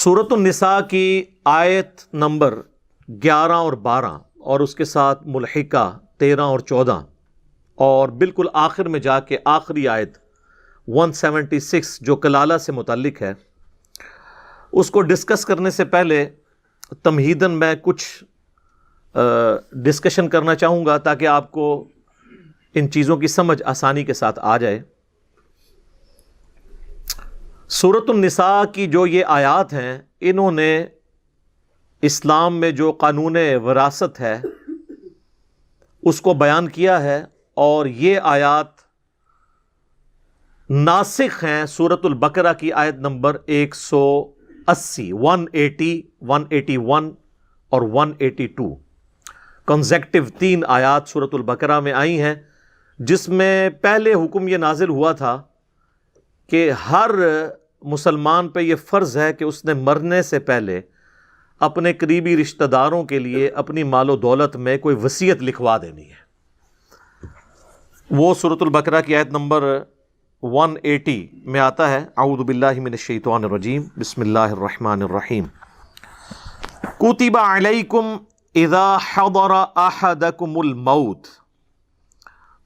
سورۃ النساء کی آیت نمبر 11 اور 12 اور اس کے ساتھ ملحقہ 13 اور 14 اور بالکل آخر میں جا کے آخری آیت 176 جو کلالہ سے متعلق ہے، اس کو ڈسکس کرنے سے پہلے تمہیداً میں کچھ ڈسکشن کرنا چاہوں گا تاکہ آپ کو ان چیزوں کی سمجھ آسانی کے ساتھ آ جائے۔ سورۃ النساء کی جو یہ آیات ہیں، انہوں نے اسلام میں جو قانون وراثت ہے اس کو بیان کیا ہے، اور یہ آیات ناسخ ہیں سورۃ البقرہ کی آیت نمبر 180، 180، 181 اور 182 کنزیکٹیو 3 آیات سورۃ البقرہ میں آئی ہیں، جس میں پہلے حکم یہ نازل ہوا تھا کہ ہر مسلمان پہ یہ فرض ہے کہ اس نے مرنے سے پہلے اپنے قریبی رشتہ داروں کے لیے اپنی مال و دولت میں کوئی وصیت لکھوا دینی ہے۔ وہ سورۃ البقرہ کی آیت نمبر 180 میں آتا ہے، اعوذ باللہ من الشیطان الرجیم، بسم اللہ الرحمن الرحیم، کتب علیکم اذا حضر احدکم الموت،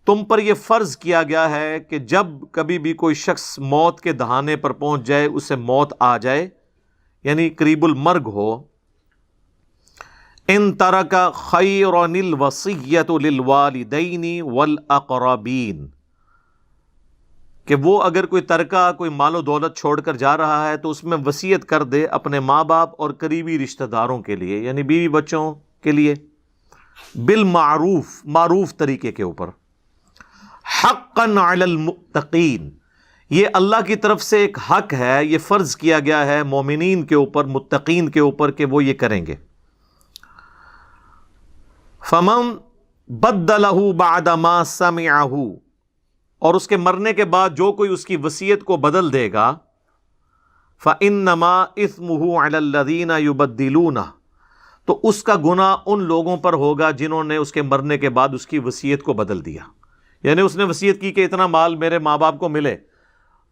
تم پر یہ فرض کیا گیا ہے کہ جب کبھی بھی کوئی شخص موت کے دہانے پر پہنچ جائے، اسے موت آ جائے، یعنی قریب المرگ ہو، ان ترک خیرا الوصیۃ للوالدین والاقربین، کہ وہ اگر کوئی ترکہ کوئی مال و دولت چھوڑ کر جا رہا ہے تو اس میں وصیت کر دے اپنے ماں باپ اور قریبی رشتہ داروں کے لیے، یعنی بیوی بچوں کے لیے، بالمعروف، معروف طریقے کے اوپر، حقا علی المتقین، یہ اللہ کی طرف سے ایک حق ہے، یہ فرض کیا گیا ہے مومنین کے اوپر، متقین کے اوپر کہ وہ یہ کریں گے۔ فمن بدلہ بعد ما سمعہ، اور اس کے مرنے کے بعد جو کوئی اس کی وصیت کو بدل دے گا، فإنما اثمہ علی الذین یبدلونہ، تو اس کا گناہ ان لوگوں پر ہوگا جنہوں نے اس کے مرنے کے بعد اس کی وصیت کو بدل دیا۔ یعنی اس نے وصیت کی کہ اتنا مال میرے ماں باپ کو ملے،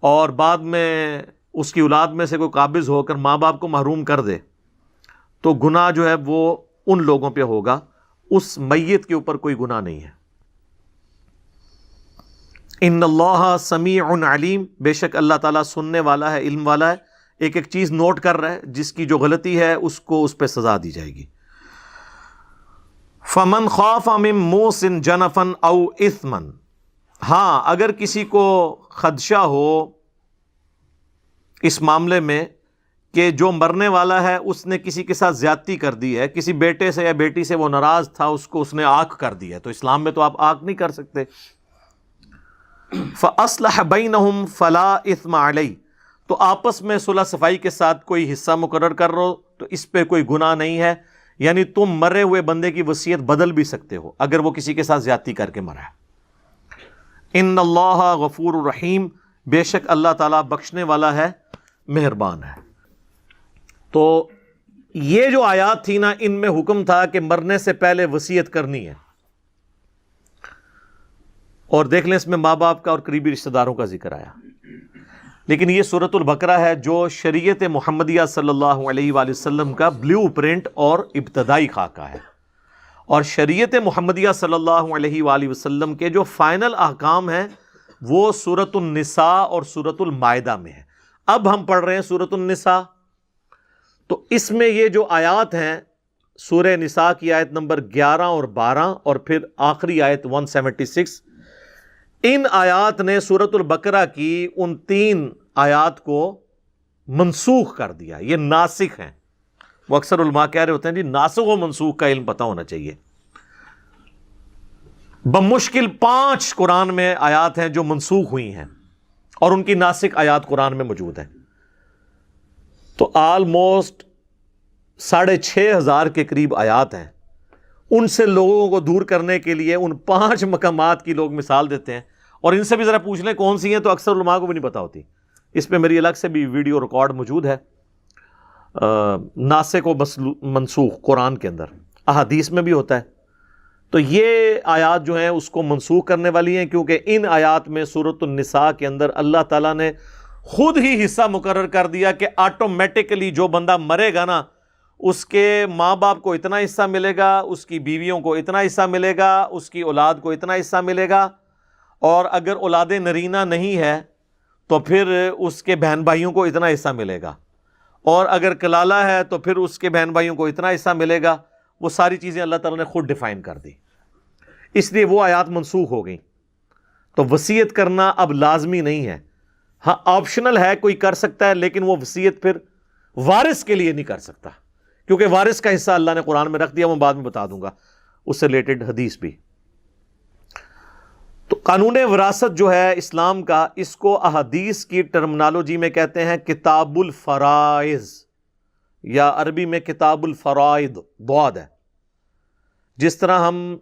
اور بعد میں اس کی اولاد میں سے کوئی قابض ہو کر ماں باپ کو محروم کر دے، تو گناہ جو ہے وہ ان لوگوں پہ ہوگا، اس میت کے اوپر کوئی گناہ نہیں ہے۔ ان اللہ سمیع علیم، بے شک اللہ تعالیٰ سننے والا ہے، علم والا ہے، ایک ایک چیز نوٹ کر رہا ہے، جس کی جو غلطی ہے اس کو اس پہ سزا دی جائے گی۔ فمن خاف من موص جنفا او اثما، ہاں اگر کسی کو خدشہ ہو اس معاملے میں کہ جو مرنے والا ہے اس نے کسی کے ساتھ زیادتی کر دی ہے، کسی بیٹے سے یا بیٹی سے وہ ناراض تھا، اس کو اس نے آنکھ کر دیا، تو اسلام میں تو آپ آنکھ نہیں کر سکتے، فَأَصْلَحَ بَيْنَهُمْ فَلَا إِثْمَ عَلَيْهِ، تو آپس میں صلح صفائی کے ساتھ کوئی حصہ مقرر کر رہو تو اس پہ کوئی گناہ نہیں ہے، یعنی تم مرے ہوئے بندے کی وصیت بدل بھی سکتے ہو اگر وہ کسی کے ساتھ زیادتی کر کے مرا ہے۔ ان اللہ غفور الرحیم، بے شک اللہ تعالیٰ بخشنے والا ہے، مہربان ہے۔ تو یہ جو آیات تھی نا، ان میں حکم تھا کہ مرنے سے پہلے وصیت کرنی ہے، اور دیکھ لیں اس میں ماں باپ کا اور قریبی رشتہ داروں کا ذکر آیا، لیکن یہ سورۃ البقرہ ہے جو شریعت محمدیہ صلی اللہ علیہ وآلہ وسلم کا بلیو پرنٹ اور ابتدائی خاکہ ہے، اور شریعت محمدیہ صلی اللہ علیہ وآلہ وسلم کے جو فائنل احکام ہیں وہ سورۃ النساء اور سورۃ المائدہ میں ہے۔ اب ہم پڑھ رہے ہیں سورۃ النساء، تو اس میں یہ جو آیات ہیں، سورہ نساء کی آیت نمبر 11 اور 12 اور پھر آخری آیت 176، ان آیات نے سورۃ البقرہ کی ان 3 آیات کو منسوخ کر دیا، یہ ناسخ ہیں۔ وہ اکثر علماء کہہ رہے ہوتے ہیں جی ناسخ و منسوخ کا علم پتہ ہونا چاہیے۔ بمشکل 5 قرآن میں آیات ہیں جو منسوخ ہوئی ہیں، اور ان کی ناسخ آیات قرآن میں موجود ہیں، تو آلموسٹ 6,500 کے قریب آیات ہیں۔ ان سے لوگوں کو دور کرنے کے لیے ان 5 مقامات کی لوگ مثال دیتے ہیں، اور ان سے بھی ذرا پوچھ لیں کون سی ہیں، تو اکثر علماء کو بھی نہیں پتہ ہوتی۔ اس پہ میری الگ سے بھی ویڈیو ریکارڈ موجود ہے، ناسخ و منسوخ قرآن کے اندر، احادیث میں بھی ہوتا ہے۔ تو یہ آیات جو ہیں اس کو منسوخ کرنے والی ہیں، کیونکہ ان آیات میں سورۃ النساء کے اندر اللہ تعالیٰ نے خود ہی حصہ مقرر کر دیا کہ آٹومیٹکلی جو بندہ مرے گا نا اس کے ماں باپ کو اتنا حصہ ملے گا، اس کی بیویوں کو اتنا حصہ ملے گا، اس کی اولاد کو اتنا حصہ ملے گا، اور اگر اولاد نرینہ نہیں ہے تو پھر اس کے بہن بھائیوں کو اتنا حصہ ملے گا، اور اگر کلالہ ہے تو پھر اس کے بہن بھائیوں کو اتنا حصہ ملے گا۔ وہ ساری چیزیں اللہ تعالیٰ نے خود ڈیفائن کر دی، اس لیے وہ آیات منسوخ ہو گئیں۔ تو وصیت کرنا اب لازمی نہیں ہے، ہاں آپشنل ہے، کوئی کر سکتا ہے، لیکن وہ وصیت پھر وارث کے لیے نہیں کر سکتا، کیونکہ وارث کا حصہ اللہ نے قرآن میں رکھ دیا، میں بعد میں بتا دوں گا اس سے ریلیٹڈ حدیث بھی۔ تو قانون وراثت جو ہے اسلام کا، اس کو احادیث کی ٹرمنالوجی میں کہتے ہیں کتاب الفرائض، یا عربی میں کتاب الفرائض ضاد ہے۔ جس طرح ہم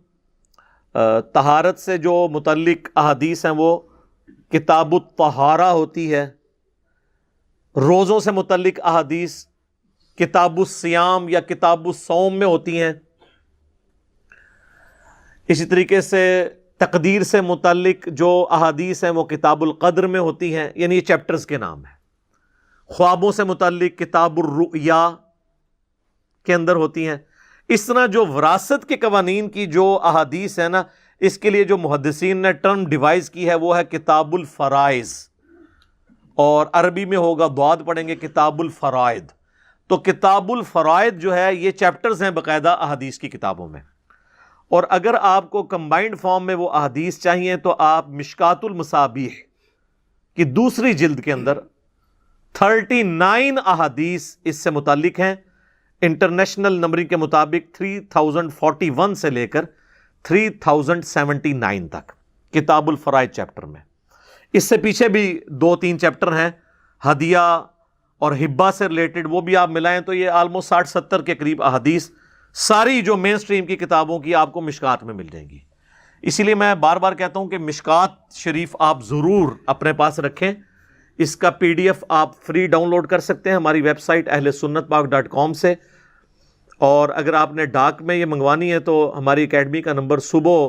طہارت سے جو متعلق احادیث ہیں وہ کتاب الطہارہ ہوتی ہے، روزوں سے متعلق احادیث کتاب الصیام یا کتاب الصوم میں ہوتی ہیں، اسی طریقے سے تقدیر سے متعلق جو احادیث ہیں وہ کتاب القدر میں ہوتی ہیں، یعنی یہ چیپٹرز کے نام ہیں۔ خوابوں سے متعلق کتاب الرؤیا کے اندر ہوتی ہیں۔ اس طرح جو وراثت کے قوانین کی جو احادیث ہے نا، اس کے لیے جو محدثین نے ٹرم ڈیوائز کی ہے وہ ہے کتاب الفرائض، اور عربی میں ہوگا ضاد پڑھیں گے کتاب الفرائض۔ تو کتاب الفرائض جو ہے یہ چیپٹرز ہیں باقاعدہ احادیث کی کتابوں میں، اور اگر آپ کو کمبائنڈ فارم میں وہ احادیث چاہیے تو آپ مشکات المصابیح کی دوسری جلد کے اندر 39 احادیث اس سے متعلق ہیں، انٹرنیشنل نمبرنگ کے مطابق 3041 سے لے کر 3079 تک کتاب الفرائض چیپٹر میں۔ اس سے پیچھے بھی 2-3 چیپٹر ہیں ہدیہ اور ہبہ سے ریلیٹڈ، وہ بھی آپ ملائیں تو یہ آلموسٹ 60-70 کے قریب احادیث ساری جو مین سٹریم کی کتابوں کی آپ کو مشکات میں مل جائیں گی۔ اسی لیے میں بار بار کہتا ہوں کہ مشکات شریف آپ ضرور اپنے پاس رکھیں۔ اس کا PDF آپ فری ڈاؤن لوڈ کر سکتے ہیں ہماری ویب سائٹ اہلسنتپاک.com سے، اور اگر آپ نے ڈاک میں یہ منگوانی ہے تو ہماری اکیڈمی کا نمبر صبح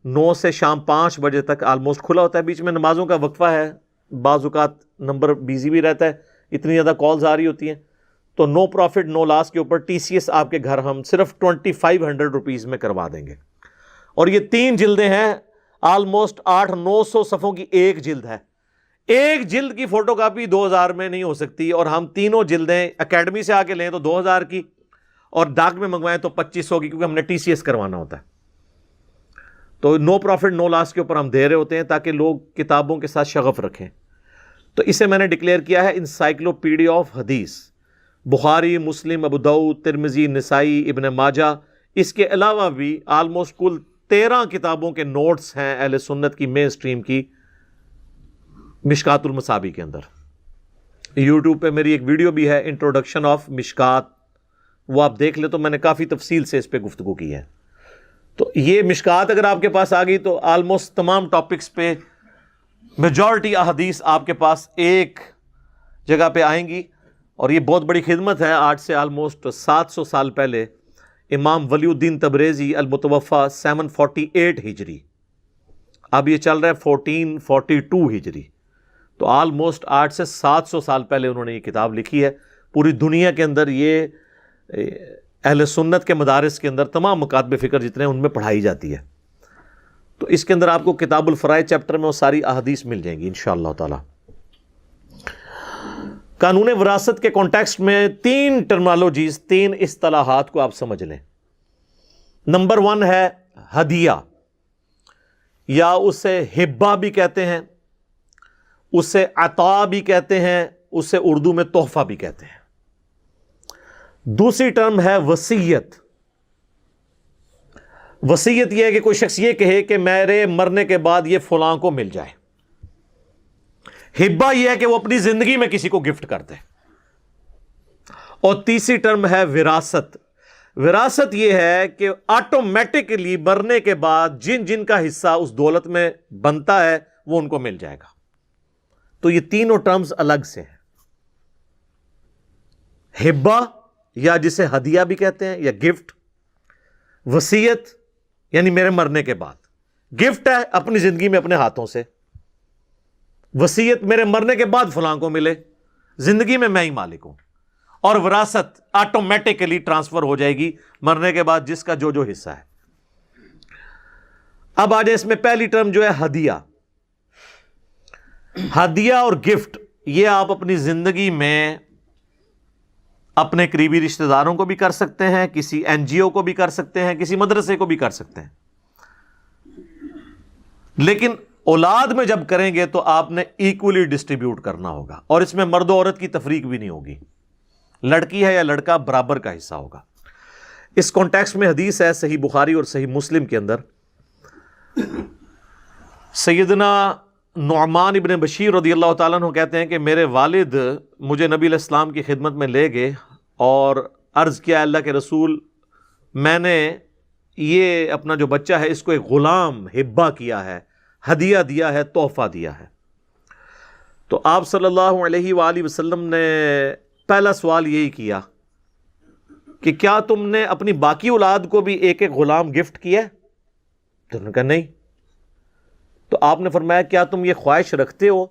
9 سے شام 5 بجے تک آلموسٹ کھلا ہوتا ہے، بیچ میں نمازوں کا وقفہ ہے، بعض اوقات نمبر بیزی بھی رہتا ہے، اتنی زیادہ کالز آ رہی ہوتی ہیں، تو نو پروفٹ نو لاس کے اوپر TCS آپ کے گھر ہم صرف 2500 روپیز میں کروا دیں گے۔ اور یہ 3 جلدیں ہیں، آلموسٹ 800-900 صفحوں کی ایک جلد ہے۔ ایک جلد کی فوٹو کاپی 2000 میں نہیں ہو سکتی، اور ہم تینوں جلدیں اکیڈمی سے آ کے لیں تو 2000 کی، اور ڈاک میں منگوائیں تو 2500 کی، کیونکہ ہم نے TCS کروانا ہوتا ہے۔ تو نو پروفٹ نو لاس کے اوپر ہم دے رہے ہوتے ہیں تاکہ لوگ کتابوں کے ساتھ شغف رکھیں۔ تو اسے میں نے ڈکلیئر کیا ہے انسائکلوپیڈیا آف حدیث، بخاری، مسلم، ابو داؤد، ترمذی، نسائی، ابن ماجہ، اس کے علاوہ بھی آلموسٹ کل 13 کتابوں کے نوٹس ہیں اہل سنت کی مین سٹریم کی مشکات المصابیح کے اندر۔ یوٹیوب پہ میری ایک ویڈیو بھی ہے انٹروڈکشن آف مشکات، وہ آپ دیکھ لیں تو میں نے کافی تفصیل سے اس پہ گفتگو کی ہے۔ تو یہ مشکات اگر آپ کے پاس آ گئی تو آلموسٹ تمام ٹاپکس پہ میجورٹی احادیث آپ کے پاس ایک جگہ پہ آئیں گی، اور یہ بہت بڑی خدمت ہے۔ آج سے آلموسٹ 700 سال پہلے امام ولی الدین تبریزی المتوفی 748 ہجری، اب یہ چل رہا ہے 1442 ہجری، تو آلموسٹ 8 سے 700 سال پہلے انہوں نے یہ کتاب لکھی ہے۔ پوری دنیا کے اندر یہ اہل سنت کے مدارس کے اندر تمام مکاتب فکر جتنے ہیں ان میں پڑھائی جاتی ہے۔ تو اس کے اندر آپ کو کتاب الفرائض چیپٹر میں وہ ساری احادیث مل جائیں گی انشاءاللہ تعالی۔ قانون وراثت کے کانٹیکسٹ میں 3 ٹرمنالوجیز، 3 اصطلاحات کو آپ سمجھ لیں۔ نمبر 1 ہے ہدیہ، یا اسے ہبہ بھی کہتے ہیں، اسے عطا بھی کہتے ہیں، اسے اردو میں تحفہ بھی کہتے ہیں۔ دوسری ٹرم ہے وصیت۔ وصیت یہ ہے کہ کوئی شخص یہ کہے کہ میرے مرنے کے بعد یہ فلاں کو مل جائے۔ ہبہ یہ ہے کہ وہ اپنی زندگی میں کسی کو گفٹ کر دے۔ اور تیسری ٹرم ہے وراثت۔ وراثت یہ ہے کہ آٹومیٹکلی مرنے کے بعد جن جن کا حصہ اس دولت میں بنتا ہے وہ ان کو مل جائے گا۔ تو یہ تینوں ٹرمز الگ سے ہیں، ہبہ یا جسے ہدیہ بھی کہتے ہیں یا گفٹ، وصیت یعنی میرے مرنے کے بعد، گفٹ ہے اپنی زندگی میں اپنے ہاتھوں سے، وصیت میرے مرنے کے بعد فلاں کو ملے، زندگی میں ہی مالک ہوں، اور وراثت آٹومیٹکلی ٹرانسفر ہو جائے گی مرنے کے بعد جس کا جو حصہ ہے۔ اب آ جائے اس میں پہلی ٹرم جو ہے ہدیہ۔ ہدیہ اور گفٹ یہ آپ اپنی زندگی میں اپنے قریبی رشتہ داروں کو بھی کر سکتے ہیں، کسی این جی او کو بھی کر سکتے ہیں، کسی مدرسے کو بھی کر سکتے ہیں، لیکن اولاد میں جب کریں گے تو آپ نے ایکولی ڈسٹریبیوٹ کرنا ہوگا، اور اس میں مرد و عورت کی تفریق بھی نہیں ہوگی، لڑکی ہے یا لڑکا برابر کا حصہ ہوگا۔ اس کانٹیکسٹ میں حدیث ہے صحیح بخاری اور صحیح مسلم کے اندر، سیدنا نعمان ابن بشیر رضی اللہ تعالیٰ عنہ کہتے ہیں کہ میرے والد مجھے نبی علیہ السلام کی خدمت میں لے گئے اور عرض کیا اللہ کے رسول، میں نے یہ اپنا جو بچہ ہے اس کو ایک غلام ہبہ کیا ہے، ہدیہ دیا ہے، تحفہ دیا ہے۔ تو آپ صلی اللہ علیہ وآلہ وسلم نے پہلا سوال یہی کیا کہ کیا تم نے اپنی باقی اولاد کو بھی ایک ایک غلام گفٹ کیا ہے؟ تو انہوں نے کہا نہیں۔ تو آپ نے فرمایا کیا تم یہ خواہش رکھتے ہو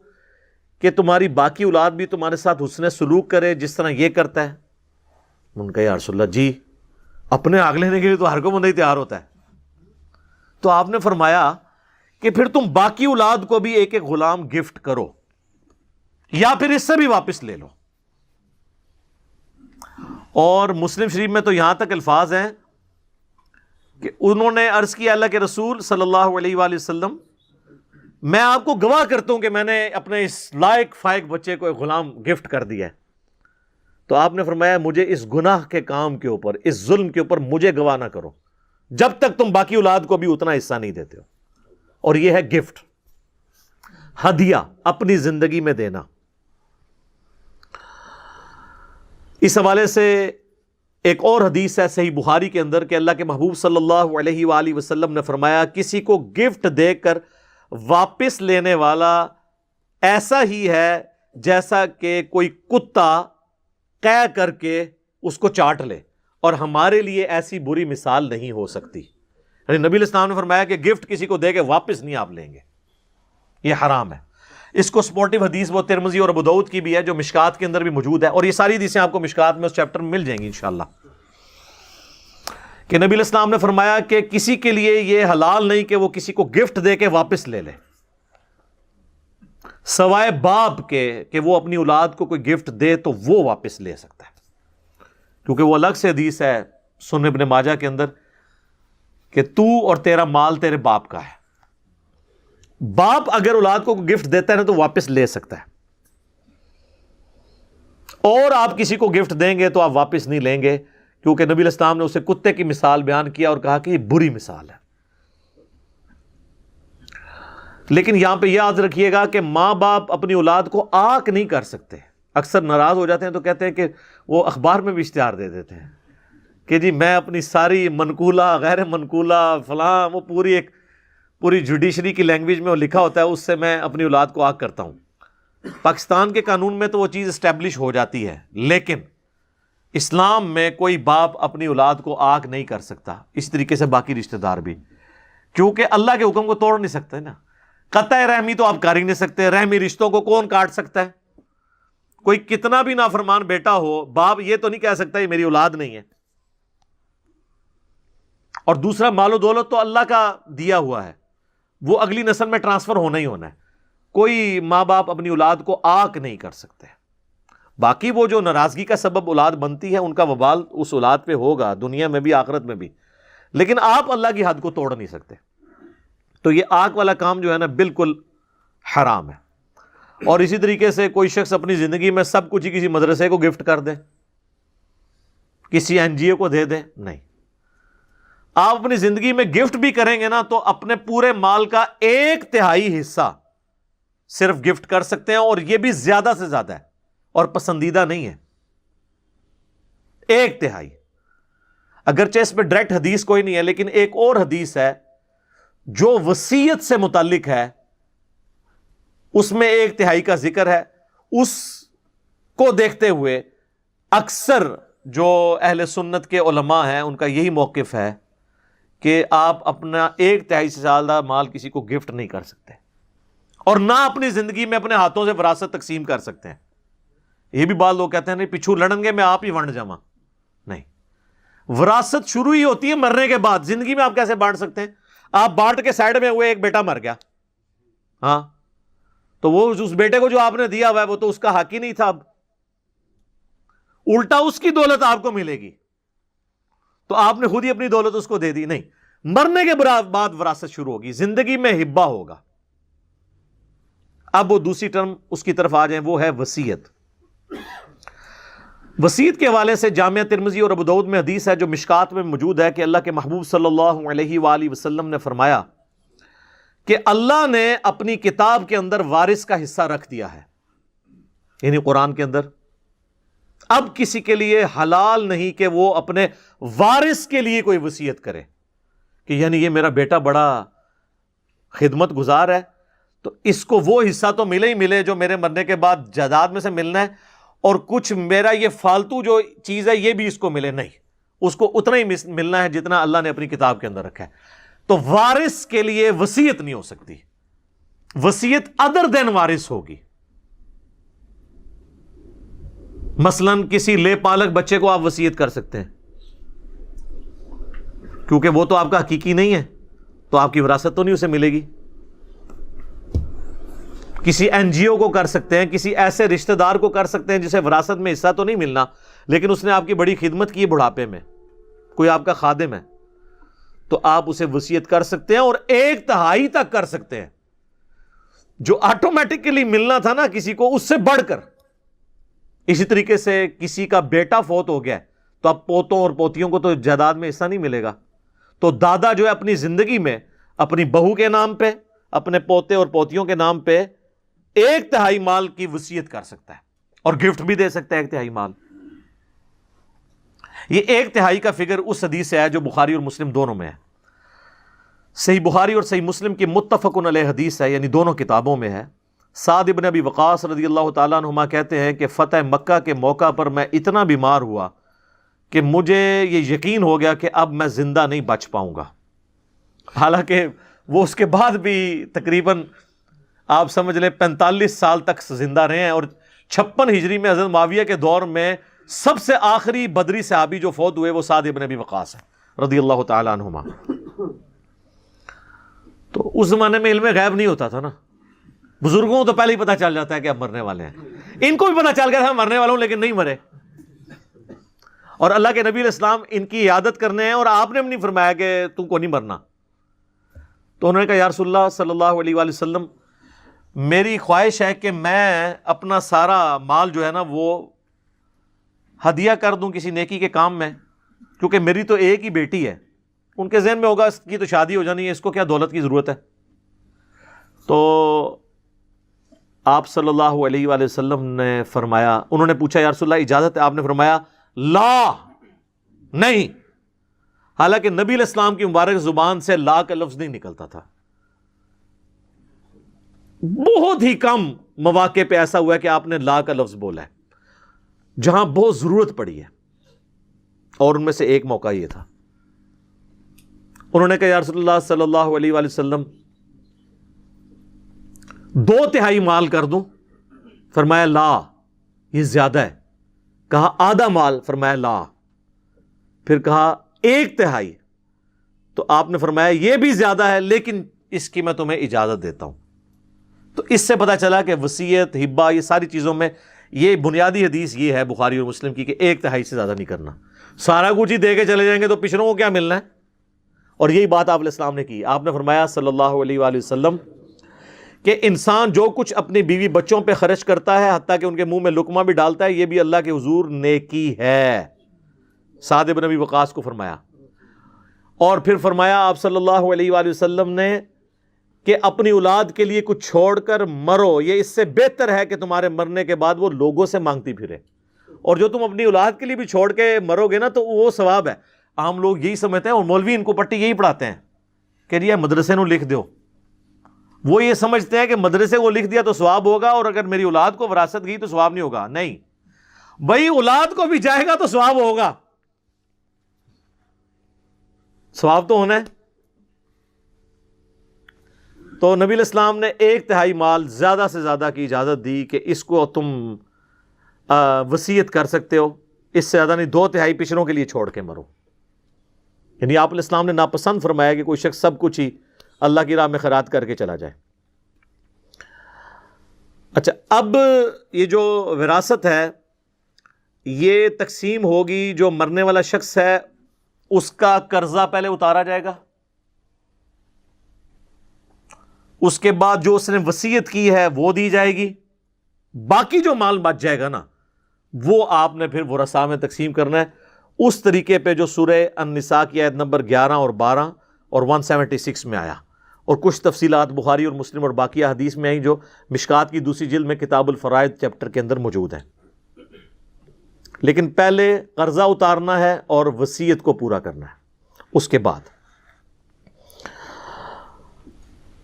کہ تمہاری باقی اولاد بھی تمہارے ساتھ حسن سلوک کرے جس طرح یہ کرتا ہے؟ انہوں نے کہا یا رسول اللہ جی، اپنے آگ لینے کے لیے تو ہر کوئی بندہ ہی تیار ہوتا ہے۔ تو آپ نے فرمایا کہ پھر تم باقی اولاد کو بھی ایک ایک غلام گفٹ کرو، یا پھر اس سے بھی واپس لے لو۔ اور مسلم شریف میں تو یہاں تک الفاظ ہیں کہ انہوں نے عرض کیا اللہ کے رسول صلی اللہ علیہ وآلہ وسلم، میں آپ کو گواہ کرتا ہوں کہ میں نے اپنے اس لائق فائق بچے کو ایک غلام گفٹ کر دیا ہے۔ تو آپ نے فرمایا مجھے اس گناہ کے کام کے اوپر، اس ظلم کے اوپر مجھے گواہ نہ کرو جب تک تم باقی اولاد کو بھی اتنا حصہ نہیں دیتے ہو۔ اور یہ ہے گفٹ، ہدیہ، اپنی زندگی میں دینا۔ اس حوالے سے ایک اور حدیث ہے صحیح بخاری کے اندر کہ اللہ کے محبوب صلی اللہ علیہ وآلہ وسلم نے فرمایا کسی کو گفٹ دے کر واپس لینے والا ایسا ہی ہے جیسا کہ کوئی کتا قے کر کے اس کو چاٹ لے، اور ہمارے لیے ایسی بری مثال نہیں ہو سکتی۔ یعنی نبی علیہ السلام نے فرمایا کہ گفٹ کسی کو دے کے واپس نہیں آپ لیں گے، یہ حرام ہے۔ اس کو سپورٹیو حدیث وہ ترمذی اور ابو داؤد کی بھی ہے جو مشکات کے اندر بھی موجود ہے، اور یہ ساری حدیثیں آپ کو مشکات میں اس چیپٹر میں مل جائیں گی انشاءاللہ، کہ نبی علیہ السلام نے فرمایا کہ کسی کے لیے یہ حلال نہیں کہ وہ کسی کو گفٹ دے کے واپس لے لے، سوائے باپ کے کہ وہ اپنی اولاد کو کوئی گفٹ دے تو وہ واپس لے سکتا ہے، کیونکہ وہ الگ سے حدیث ہے سنن ابن ماجہ کے اندر کہ تو اور تیرا مال تیرے باپ کا ہے۔ باپ اگر اولاد کو گفٹ دیتا ہے نا تو واپس لے سکتا ہے، اور آپ کسی کو گفٹ دیں گے تو آپ واپس نہیں لیں گے، کیونکہ نبی علیہ السلام نے اسے کتے کی مثال بیان کیا اور کہا کہ یہ بری مثال ہے۔ لیکن یہاں پہ یاد رکھیے گا کہ ماں باپ اپنی اولاد کو آنکھ نہیں کر سکتے۔ اکثر ناراض ہو جاتے ہیں تو کہتے ہیں کہ وہ اخبار میں بھی اشتہار دے دیتے ہیں کہ جی میں اپنی ساری منقولہ غیر منقولہ فلاں، وہ پوری جوڈیشری کی لینگویج میں وہ لکھا ہوتا ہے، اس سے میں اپنی اولاد کو آگ کرتا ہوں۔ پاکستان کے قانون میں تو وہ چیز اسٹیبلش ہو جاتی ہے، لیکن اسلام میں کوئی باپ اپنی اولاد کو آگ نہیں کر سکتا، اس طریقے سے باقی رشتہ دار بھی، کیونکہ اللہ کے حکم کو توڑ نہیں سکتے نا۔ قطع رحمی تو آپ کر ہی نہیں سکتے، رحمی رشتوں کو کون کاٹ سکتا ہے؟ کوئی کتنا بھی نافرمان بیٹا ہو، باپ یہ تو نہیں کہہ سکتا یہ میری اولاد نہیں ہے۔ اور دوسرا مال و دولت تو اللہ کا دیا ہوا ہے، وہ اگلی نسل میں ٹرانسفر ہونا ہی ہونا ہے، کوئی ماں باپ اپنی اولاد کو آنکھ نہیں کر سکتے۔ باقی وہ جو ناراضگی کا سبب اولاد بنتی ہے ان کا وبال اس اولاد پہ ہوگا، دنیا میں بھی آخرت میں بھی، لیکن آپ اللہ کی حد کو توڑ نہیں سکتے۔ تو یہ آنکھ والا کام جو ہے نا بالکل حرام ہے۔ اور اسی طریقے سے کوئی شخص اپنی زندگی میں سب کچھ ہی کسی مدرسے کو گفٹ کر دے، کسی این جی او کو دے دے، نہیں۔ آپ اپنی زندگی میں گفٹ بھی کریں گے نا تو اپنے پورے مال کا 1/3 حصہ صرف گفٹ کر سکتے ہیں، اور یہ بھی زیادہ سے زیادہ ہے اور پسندیدہ نہیں ہے۔ 1/3، اگرچہ اس پہ ڈائریکٹ حدیث کوئی نہیں ہے، لیکن ایک اور حدیث ہے جو وصیت سے متعلق ہے، اس میں 1/3 کا ذکر ہے۔ اس کو دیکھتے ہوئے اکثر جو اہل سنت کے علماء ہیں ان کا یہی موقف ہے کہ آپ اپنا 1/3 سے زیادہ مال کسی کو گفٹ نہیں کر سکتے، اور نہ اپنی زندگی میں اپنے ہاتھوں سے وراثت تقسیم کر سکتے ہیں. یہ بھی بعض لوگ کہتے ہیں نہیں پچھو لڑن گے میں آپ ہی ونڈ جاواں. نہیں، وراثت شروع ہی ہوتی ہے مرنے کے بعد. زندگی میں آپ کیسے بانٹ سکتے ہیں؟ آپ بانٹ کے سائڈ میں ہوئے، ایک بیٹا مر گیا، ہاں تو وہ اس بیٹے کو جو آپ نے دیا ہوا ہے وہ تو اس کا حق ہی نہیں تھا. اب الٹا اس کی دولت آپ کو ملے گی، تو آپ نے خود ہی اپنی دولت اس کو دے دی. نہیں، مرنے کے بعد وراثت شروع ہوگی. زندگی میں ہبہ ہوگا. اب وہ دوسری ٹرم اس کی طرف آ جائیں، وہ ہے وصیت. وصیت کے حوالے سے جامعہ ترمذی اور ابو داؤد میں حدیث ہے جو مشکات میں موجود ہے کہ اللہ کے محبوب صلی اللہ علیہ وآلہ وسلم نے فرمایا کہ اللہ نے اپنی کتاب کے اندر وارث کا حصہ رکھ دیا ہے، یعنی قرآن کے اندر. اب کسی کے لیے حلال نہیں کہ وہ اپنے وارث کے لیے کوئی وصیت کرے کہ یعنی یہ میرا بیٹا بڑا خدمت گزار ہے تو اس کو وہ حصہ تو ملے ہی ملے جو میرے مرنے کے بعد جائیداد میں سے ملنا ہے، اور کچھ میرا یہ فالتو جو چیز ہے یہ بھی اس کو ملے. نہیں، اس کو اتنا ہی ملنا ہے جتنا اللہ نے اپنی کتاب کے اندر رکھا ہے. تو وارث کے لیے وصیت نہیں ہو سکتی. وصیت ادر دین وارث ہوگی. مثلا کسی لے پالک بچے کو آپ وصیت کر سکتے ہیں کیونکہ وہ تو آپ کا حقیقی نہیں ہے، تو آپ کی وراثت تو نہیں اسے ملے گی. کسی این جی او کو کر سکتے ہیں، کسی ایسے رشتہ دار کو کر سکتے ہیں جسے وراثت میں حصہ تو نہیں ملنا لیکن اس نے آپ کی بڑی خدمت کی بڑھاپے میں، کوئی آپ کا خادم ہے تو آپ اسے وصیت کر سکتے ہیں اور 1/3 تک کر سکتے ہیں. جو آٹومیٹکلی ملنا تھا نا کسی کو اس سے بڑھ کر. اسی طریقے سے کسی کا بیٹا فوت ہو گیا تو اب پوتوں اور پوتیوں کو تو جائیداد میں حصہ نہیں ملے گا، تو دادا جو ہے اپنی زندگی میں اپنی بہو کے نام پہ، اپنے پوتے اور پوتیوں کے نام پہ 1/3 مال کی وصیت کر سکتا ہے اور گفٹ بھی دے سکتا ہے 1/3 مال. یہ 1/3 کا فگر اس حدیث سے ہے جو بخاری اور مسلم دونوں میں ہے. صحیح بخاری اور صحیح مسلم کی متفق علیہ حدیث ہے، یعنی دونوں کتابوں میں ہے. سعد ابن ابی وقاص رضی اللہ تعالیٰ عنہما کہتے ہیں کہ فتح مکہ کے موقع پر میں اتنا بیمار ہوا کہ مجھے یہ یقین ہو گیا کہ اب میں زندہ نہیں بچ پاؤں گا. حالانکہ وہ اس کے بعد بھی تقریباً آپ سمجھ لیں 45 سال تک زندہ رہے ہیں، اور 56 ہجری میں حضرت معاویہ کے دور میں سب سے آخری بدری صحابی جو فوت ہوئے وہ سعد ابن ابی وقاص ہے رضی اللہ تعالیٰ عنہما. تو اس زمانے میں علم غیب نہیں ہوتا تھا نا، بزرگوں کو تو پہلے ہی پتہ چل جاتا ہے کہ اب مرنے والے ہیں. ان کو بھی پتہ چل گیا تھا مرنے والوں لیکن نہیں مرے، اور اللہ کے نبی علیہ السلام ان کی عیادت کرنے ہیں اور آپ نے بھی نہیں فرمایا کہ تم کو نہیں مرنا. تو انہوں نے کہا یا رسول اللہ صلی اللہ علیہ وآلہ وسلم میری خواہش ہے کہ میں اپنا سارا مال جو ہے نا وہ ہدیہ کر دوں کسی نیکی کے کام میں، کیونکہ میری تو ایک ہی بیٹی ہے. ان کے ذہن میں ہوگا اس کی تو شادی ہو جانی ہے، اس کو کیا دولت کی ضرورت ہے. تو آپ صلی اللہ علیہ وآلہ وسلم نے فرمایا، انہوں نے پوچھا یا رسول اللہ اجازت ہے؟ آپ نے فرمایا لا، نہیں. حالانکہ نبی علیہ السلام کی مبارک زبان سے لا کا لفظ نہیں نکلتا تھا. بہت ہی کم مواقع پہ ایسا ہوا ہے کہ آپ نے لا کا لفظ بولا ہے جہاں بہت ضرورت پڑی ہے، اور ان میں سے ایک موقع یہ تھا. انہوں نے کہا یا رسول اللہ صلی اللہ علیہ وآلہ وسلم 2/3 مال کر دوں؟ فرمایا لا، یہ زیادہ ہے. کہا آدھا مال؟ فرمایا لا. پھر کہا 1/3. تو آپ نے فرمایا یہ بھی زیادہ ہے لیکن اس کی میں تمہیں اجازت دیتا ہوں. تو اس سے پتا چلا کہ وصیت، ہبہ، یہ ساری چیزوں میں یہ بنیادی حدیث یہ ہے بخاری اور مسلم کی کہ 1/3 سے زیادہ نہیں کرنا. سارا کچھ ہی دے کے چلے جائیں گے تو پچھڑوں کو کیا ملنا ہے. اور یہی بات آپ علیہ السلام نے کی. آپ نے فرمایا صلی اللہ علیہ وآلہ وسلم کہ انسان جو کچھ اپنی بیوی بچوں پہ خرچ کرتا ہے حتیٰ کہ ان کے منہ میں لقمہ بھی ڈالتا ہے، یہ بھی اللہ کے حضور نیکی ہے. سعد بن ابی وقاص کو فرمایا. اور پھر فرمایا آپ صلی اللہ علیہ وآلہ وسلم نے کہ اپنی اولاد کے لیے کچھ چھوڑ کر مرو، یہ اس سے بہتر ہے کہ تمہارے مرنے کے بعد وہ لوگوں سے مانگتی پھرے. اور جو تم اپنی اولاد کے لیے بھی چھوڑ کے مرو گے نا تو وہ ثواب ہے. عام لوگ یہی سمجھتے ہیں اور مولوی ان کو پٹی یہی پڑھاتے ہیں کہ یہ مدرسے نو لکھ دو. وہ یہ سمجھتے ہیں کہ مدرسے کو لکھ دیا تو ثواب ہوگا اور اگر میری اولاد کو وراثت گئی تو ثواب نہیں ہوگا. نہیں بھائی، اولاد کو بھی جائے گا تو ثواب ہوگا، ثواب تو ہونا ہے. تو نبی علیہ السلام نے 1/3 مال زیادہ سے زیادہ کی اجازت دی کہ اس کو تم وصیت کر سکتے ہو، اس سے زیادہ نہیں، 2/3 پچھڑوں کے لیے چھوڑ کے مرو. یعنی آپ علیہ السلام نے ناپسند فرمایا کہ کوئی شخص سب کچھ ہی اللہ کی راہ میں خیرات کر کے چلا جائے. اچھا، اب یہ جو وراثت ہے یہ تقسیم ہوگی، جو مرنے والا شخص ہے اس کا قرضہ پہلے اتارا جائے گا، اس کے بعد جو اس نے وصیت کی ہے وہ دی جائے گی، باقی جو مال بچ جائے گا نا وہ آپ نے پھر ورثاء میں تقسیم کرنا ہے اس طریقے پہ جو سورہ النساء کی آیت نمبر 11 اور 12 اور 176 میں آیا، اور کچھ تفصیلات بخاری اور مسلم اور باقی حدیث میں آئی جو مشکات کی دوسری جلد میں کتاب الفرائض چیپٹر کے اندر موجود ہے. لیکن پہلے قرضہ اتارنا ہے اور وصیت کو پورا کرنا ہے. اس کے بعد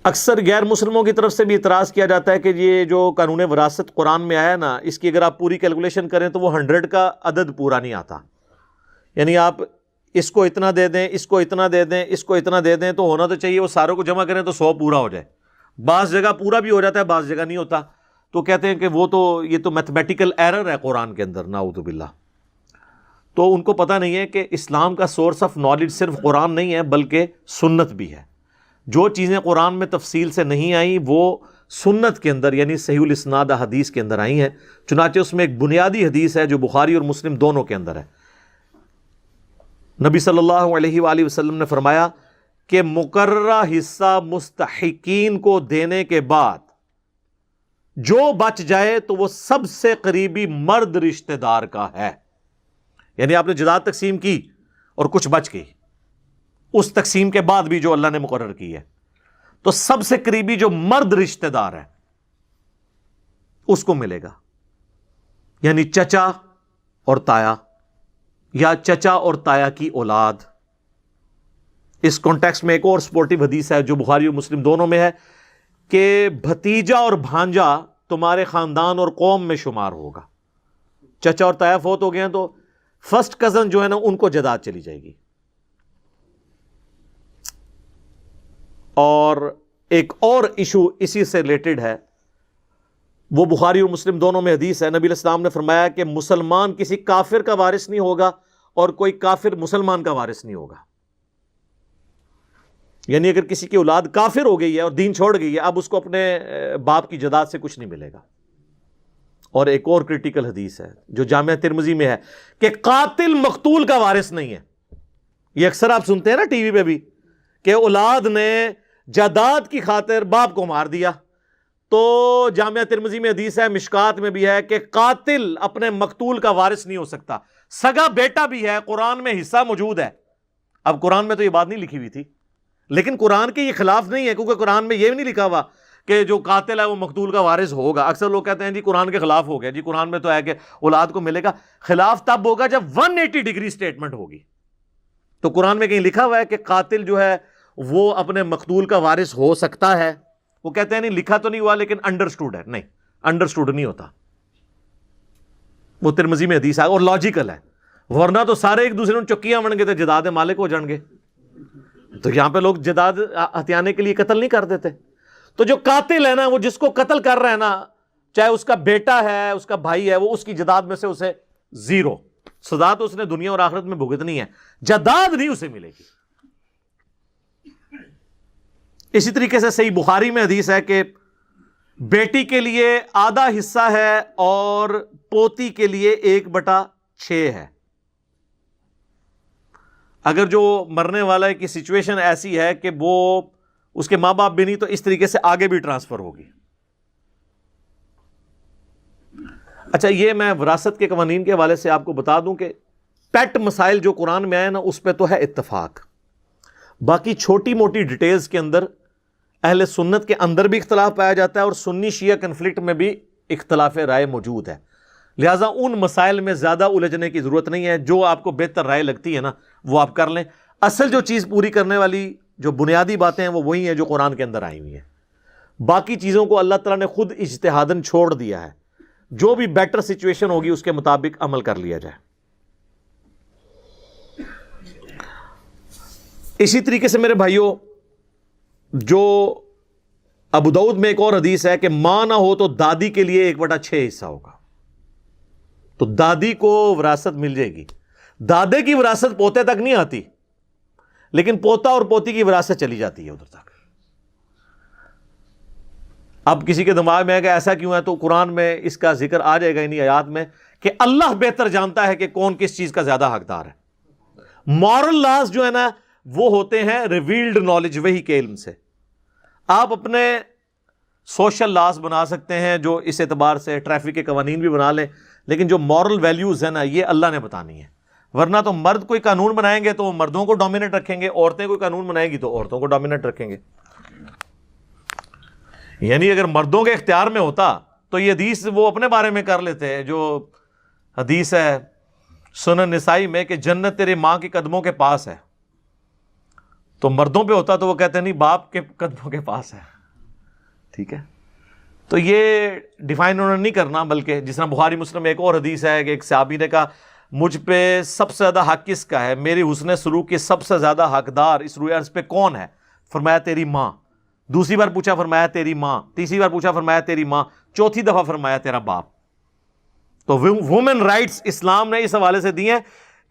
اکثر غیر مسلموں کی طرف سے بھی اعتراض کیا جاتا ہے کہ یہ جو قانون وراثت قرآن میں آیا نا، اس کی اگر آپ پوری کیلکولیشن کریں تو وہ 100 کا عدد پورا نہیں آتا. یعنی آپ اس کو اتنا دے دیں، اس کو اتنا دے دیں، اس کو اتنا دے دیں، تو ہونا تو چاہیے وہ ساروں کو جمع کریں تو 100 پورا ہو جائے. بعض جگہ پورا بھی ہو جاتا ہے، بعض جگہ نہیں ہوتا. تو کہتے ہیں کہ وہ تو یہ تو میتھمیٹیکل ایرر ہے قرآن کے اندر، نعوذ باللہ. تو ان کو پتہ نہیں ہے کہ اسلام کا سورس آف نالج صرف قرآن نہیں ہے بلکہ سنت بھی ہے. جو چیزیں قرآن میں تفصیل سے نہیں آئیں وہ سنت کے اندر یعنی صحیح الاسناد حدیث کے اندر آئی ہیں. چنانچہ اس میں ایک بنیادی حدیث ہے جو بخاری اور مسلم دونوں کے اندر ہے. نبی صلی اللہ علیہ وآلہ وسلم نے فرمایا کہ مقررہ حصہ مستحقین کو دینے کے بعد جو بچ جائے تو وہ سب سے قریبی مرد رشتہ دار کا ہے. یعنی آپ نے جائیداد تقسیم کی اور کچھ بچ گئی، اس تقسیم کے بعد بھی جو اللہ نے مقرر کی ہے تو سب سے قریبی جو مرد رشتہ دار ہے اس کو ملے گا. یعنی چچا اور تایا یا چچا اور تایا کی اولاد. اس کانٹیکسٹ میں ایک اور سپورٹیو حدیث ہے جو بخاری اور مسلم دونوں میں ہے کہ بھتیجا اور بھانجا تمہارے خاندان اور قوم میں شمار ہوگا. چچا اور تایا فوت ہو گئے ہیں تو فرسٹ کزن جو ہے نا ان کو جائیداد چلی جائے گی. اور ایک اور ایشو اسی سے ریلیٹڈ ہے، وہ بخاری اور مسلم دونوں میں حدیث ہے. نبی علیہ السلام نے فرمایا کہ مسلمان کسی کافر کا وارث نہیں ہوگا اور کوئی کافر مسلمان کا وارث نہیں ہوگا. یعنی اگر کسی کی اولاد کافر ہو گئی ہے اور دین چھوڑ گئی ہے، اب اس کو اپنے باپ کی جائیداد سے کچھ نہیں ملے گا. اور ایک اور کریٹیکل حدیث ہے جو جامعہ ترمذی میں ہے کہ قاتل مقتول کا وارث نہیں ہے. یہ اکثر آپ سنتے ہیں نا ٹی وی پہ بھی کہ اولاد نے جائیداد کی خاطر باپ کو مار دیا. تو جامعہ ترمذی میں حدیث ہے، مشکات میں بھی ہے کہ قاتل اپنے مقتول کا وارث نہیں ہو سکتا. سگا بیٹا بھی ہے، قرآن میں حصہ موجود ہے. اب قرآن میں تو یہ بات نہیں لکھی ہوئی تھی لیکن قرآن کے یہ خلاف نہیں ہے، کیونکہ قرآن میں یہ بھی نہیں لکھا ہوا کہ جو قاتل ہے وہ مقتول کا وارث ہوگا. اکثر لوگ کہتے ہیں جی قرآن کے خلاف ہو گیا، جی قرآن میں تو ہے کہ اولاد کو ملے گا. خلاف تب ہوگا جب 180 ڈگری سٹیٹمنٹ ہوگی. تو قرآن میں کہیں لکھا ہوا ہے کہ قاتل جو ہے وہ اپنے مقتول کا وارث ہو سکتا ہے؟ وہ کہتے ہیں نہیں، لکھا تو نہیں ہوا لیکن انڈرسٹوڈ ہے. نہیں، انڈرسٹوڈ نہیں ہوتا. وہ ترمذی میں حدیث ہے اور لاجیکل ہے، ورنہ تو سارے ایک دوسرے کو چکیاں بن گے تو جائیداد مالک ہو جان گے. تو یہاں پہ لوگ جائیداد ہتھیانے کے لیے قتل نہیں کر دیتے. تو جو قاتل ہے نا، وہ جس کو قتل کر رہا ہے نا، چاہے اس کا بیٹا ہے، اس کا بھائی ہے، وہ اس کی جائیداد میں سے اسے 0 سزا تو اس نے دنیا اور آخرت میں بھگتنی ہے، جائیداد نہیں اسے ملے گی. اسی طریقے سے صحیح بخاری میں حدیث ہے کہ بیٹی کے لیے آدھا حصہ ہے اور پوتی کے لیے 1/6 ہے. اگر جو مرنے والے کی سچویشن ایسی ہے کہ وہ اس کے ماں باپ بھی نہیں، تو اس طریقے سے آگے بھی ٹرانسفر ہوگی. اچھا، یہ میں وراثت کے قوانین کے حوالے سے آپ کو بتا دوں کہ پیٹ مسائل جو قرآن میں آئے نا اس پہ تو ہے اتفاق. باقی چھوٹی موٹی ڈیٹیلز کے اندر اہل سنت کے اندر بھی اختلاف پایا جاتا ہے اور سنی شیعہ کنفلکٹ میں بھی اختلاف رائے موجود ہے. لہٰذا ان مسائل میں زیادہ الجھنے کی ضرورت نہیں ہے. جو آپ کو بہتر رائے لگتی ہے نا وہ آپ کر لیں. اصل جو چیز پوری کرنے والی جو بنیادی باتیں ہیں وہ وہی ہیں جو قرآن کے اندر آئی ہوئی ہیں. باقی چیزوں کو اللہ تعالیٰ نے خود اجتہاداً چھوڑ دیا ہے. جو بھی بیٹر سچویشن ہوگی اس کے مطابق عمل کر لیا جائے. اسی طریقے سے میرے بھائیوں، جو ابو داؤد میں ایک اور حدیث ہے کہ ماں نہ ہو تو دادی کے لیے 1/6 حصہ ہوگا. تو دادی کو وراثت مل جائے گی. دادے کی وراثت پوتے تک نہیں آتی, لیکن پوتا اور پوتی کی وراثت چلی جاتی ہے ادھر تک. اب کسی کے دماغ میں ہے کہ ایسا کیوں ہے, تو قرآن میں اس کا ذکر آ جائے گا انہی آیات میں کہ اللہ بہتر جانتا ہے کہ کون کس چیز کا زیادہ حقدار ہے. مورل لاز جو ہے نا وہ ہوتے ہیں ریویلڈ نالج, وہی کے علم سے. آپ اپنے سوشل لاز بنا سکتے ہیں جو اس اعتبار سے ٹریفک کے قوانین بھی بنا لیں, لیکن جو مورل ویلیوز ہیں نا یہ اللہ نے بتانی ہے. ورنہ تو مرد کوئی قانون بنائیں گے تو وہ مردوں کو ڈومینیٹ رکھیں گے, عورتیں کوئی قانون بنائیں گی تو عورتوں کو ڈومینیٹ رکھیں گے. یعنی اگر مردوں کے اختیار میں ہوتا تو یہ حدیث وہ اپنے بارے میں کر لیتے ہیں, جو حدیث ہے سنن نسائی میں کہ جنت تیرے ماں کے قدموں کے پاس ہے, تو مردوں پہ ہوتا تو وہ کہتے ہیں نہیں باپ کے قدموں کے پاس ہے. ٹھیک ہے, تو یہ ڈیفائن انہوں نے نہیں کرنا, بلکہ جس طرح بخاری مسلم میں ایک اور حدیث ہے کہ ایک صحابی نے کہا مجھ پہ سب سے زیادہ حق کس کا ہے, میری حسن سلوک کے سب سے زیادہ حقدار اس روئے ارض پہ کون ہے؟ فرمایا تیری ماں. دوسری بار پوچھا, فرمایا تیری ماں. تیسری بار پوچھا, فرمایا تیری ماں. چوتھی دفعہ فرمایا تیرا باپ. تو وومن رائٹس اسلام نے اس حوالے سے دی ہیں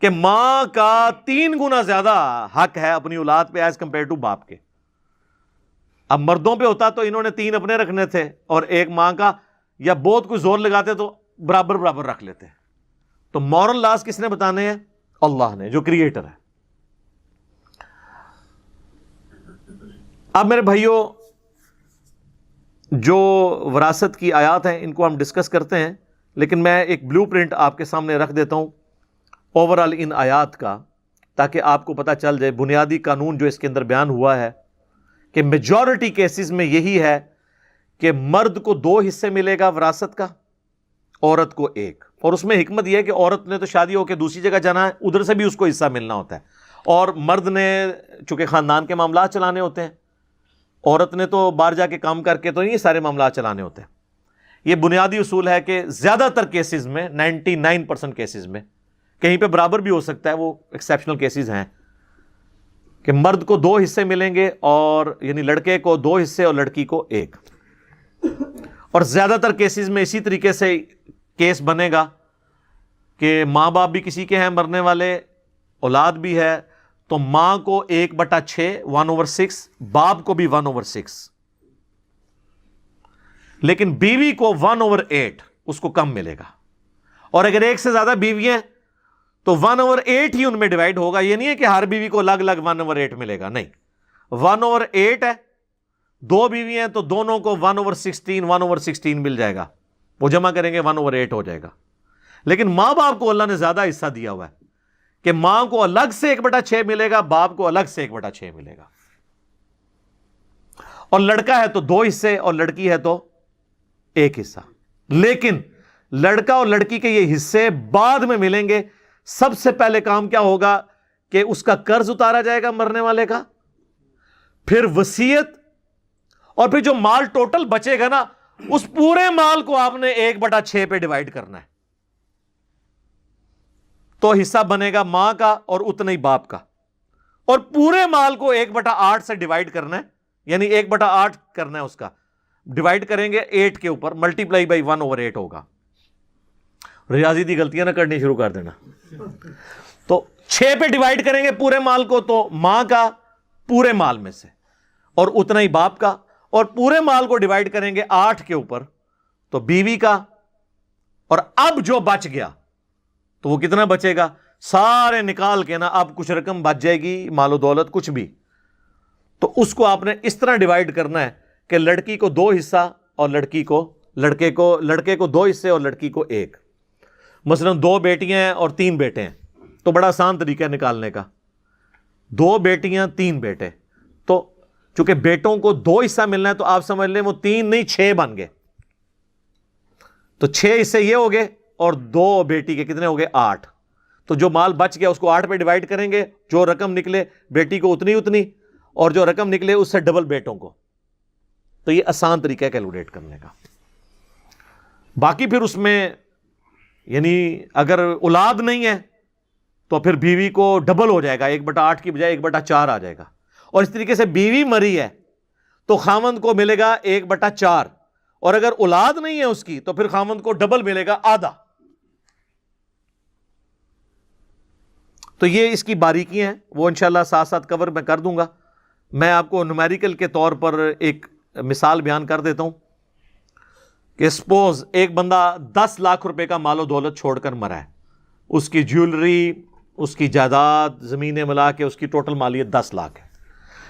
کہ ماں کا 3 گنا زیادہ حق ہے اپنی اولاد پہ ایز کمپیئر ٹو باپ کے. اب مردوں پہ ہوتا تو انہوں نے 3 اپنے رکھنے تھے اور 1 ماں کا, یا بہت کوئی زور لگاتے تو برابر برابر رکھ لیتے. تو مورل لاز کس نے بتانے ہیں؟ اللہ نے, جو کریٹر ہے. اب میرے بھائیوں جو وراثت کی آیات ہیں ان کو ہم ڈسکس کرتے ہیں, لیکن میں ایک بلو پرنٹ آپ کے سامنے رکھ دیتا ہوں اوورال ان آیات کا, تاکہ آپ کو پتہ چل جائے بنیادی قانون جو اس کے اندر بیان ہوا ہے کہ میجورٹی کیسز میں یہی ہے کہ مرد کو 2 حصے ملے گا وراثت کا, عورت کو 1. اور اس میں حکمت یہ ہے کہ عورت نے تو شادی ہو کے دوسری جگہ جانا ہے, ادھر سے بھی اس کو حصہ ملنا ہوتا ہے, اور مرد نے چونکہ خاندان کے معاملات چلانے ہوتے ہیں, عورت نے تو باہر جا کے کام کر کے تو یہ سارے معاملات چلانے ہوتے ہیں. یہ بنیادی اصول ہے کہ زیادہ تر کیسز میں 99% کیسز میں, کہیں پہ برابر بھی ہو سکتا ہے, وہ ایکسیپشنل کیسز ہیں کہ مرد کو 2 حصے ملیں گے, اور یعنی لڑکے کو 2 حصے اور لڑکی کو 1. اور زیادہ تر کیسز میں اسی طریقے سے کیس بنے گا کہ ماں باپ بھی کسی کے ہیں مرنے والے, اولاد بھی ہے, تو ماں کو 1/6 1/6, باپ کو بھی 1/6, لیکن بیوی کو 1/8 اس کو کم ملے گا. اور اگر 1 سے زیادہ بیوی ہیں تو 1/8 ہی ان میں ڈیوائڈ ہوگا. یہ نہیں ہے کہ ہر بیوی کو الگ الگ 1/8 ملے گا, نہیں, 1/8 ہے. 2 بیوی ہیں تو دونوں کو 1/16 مل جائے گا, وہ جمع کریں گے 1/8 ہو جائے گا. لیکن ماں باپ کو اللہ نے زیادہ حصہ دیا ہوا ہے کہ ماں کو الگ سے 1/6 ملے گا, باپ کو الگ سے 1/6 ملے گا. اور لڑکا ہے تو 2 حصے اور لڑکی ہے تو 1 حصہ. لیکن لڑکا اور لڑکی کے یہ حصے بعد میں ملیں گے. سب سے پہلے کام کیا ہوگا کہ اس کا قرض اتارا جائے گا مرنے والے کا, پھر وصیت, اور پھر جو مال ٹوٹل بچے گا نا اس پورے مال کو آپ نے 1/6 پہ ڈیوائڈ کرنا ہے. تو حصہ بنے گا ماں کا اور اتنا ہی باپ کا, اور پورے مال کو 1/8 سے ڈیوائڈ کرنا ہے, یعنی 1/8 کرنا ہے اس کا, ڈیوائڈ کریں گے 8 کے اوپر, ملٹیپلائی بائی 1/8 ہوگا. ریاضی دی غلطیاں نہ کرنی شروع کر دینا. تو 6 پہ ڈیوائڈ کریں گے پورے مال کو, تو ماں کا پورے مال میں سے اور اتنا ہی باپ کا, اور پورے مال کو ڈیوائڈ کریں گے 8 کے اوپر تو بیوی کا, اور اب جو بچ گیا تو وہ کتنا بچے گا, سارے نکال کے نا اب کچھ رقم بچ جائے گی, مال و دولت کچھ بھی, تو اس کو آپ نے اس طرح ڈیوائڈ کرنا ہے کہ لڑکی کو 2 حصہ اور لڑکے کو 2 حصے اور لڑکی کو 1. مثلا 2 بیٹیاں ہیں اور 3 بیٹے ہیں تو بڑا آسان طریقہ ہے نکالنے کا, 2 بیٹیاں 3 بیٹے, تو چونکہ بیٹوں کو 2 حصہ ملنا ہے تو آپ سمجھ لیں وہ 3 نہیں 6 بن گئے, تو 6 حصے یہ ہو گئے اور 2 بیٹی کے کتنے ہو گئے 8. تو جو مال بچ گیا اس کو 8 پہ ڈیوائڈ کریں گے, جو رقم نکلے بیٹی کو اتنی, اور جو رقم نکلے اس سے ڈبل بیٹوں کو. تو یہ آسان طریقہ ہے کیلکولیٹ کرنے کا. باقی پھر اس میں یعنی اگر اولاد نہیں ہے تو پھر بیوی کو ڈبل ہو جائے گا, 1/8 کی بجائے 1/4 آ جائے گا. اور اس طریقے سے بیوی مری ہے تو خاوند کو ملے گا 1/4، اور اگر اولاد نہیں ہے اس کی تو پھر خاوند کو ڈبل ملے گا، آدھا۔ تو یہ اس کی باریکی ہیں، وہ انشاءاللہ ساتھ ساتھ کور میں کر دوں گا۔ میں آپ کو نومیریکل کے طور پر ایک مثال بیان کر دیتا ہوں کہ سپوز ایک بندہ 10 لاکھ روپے کا مال و دولت چھوڑ کر مرا ہے، اس کی جیولری، اس کی جائیداد، زمینیں ملا کے اس کی ٹوٹل مالیت 10 لاکھ ہے۔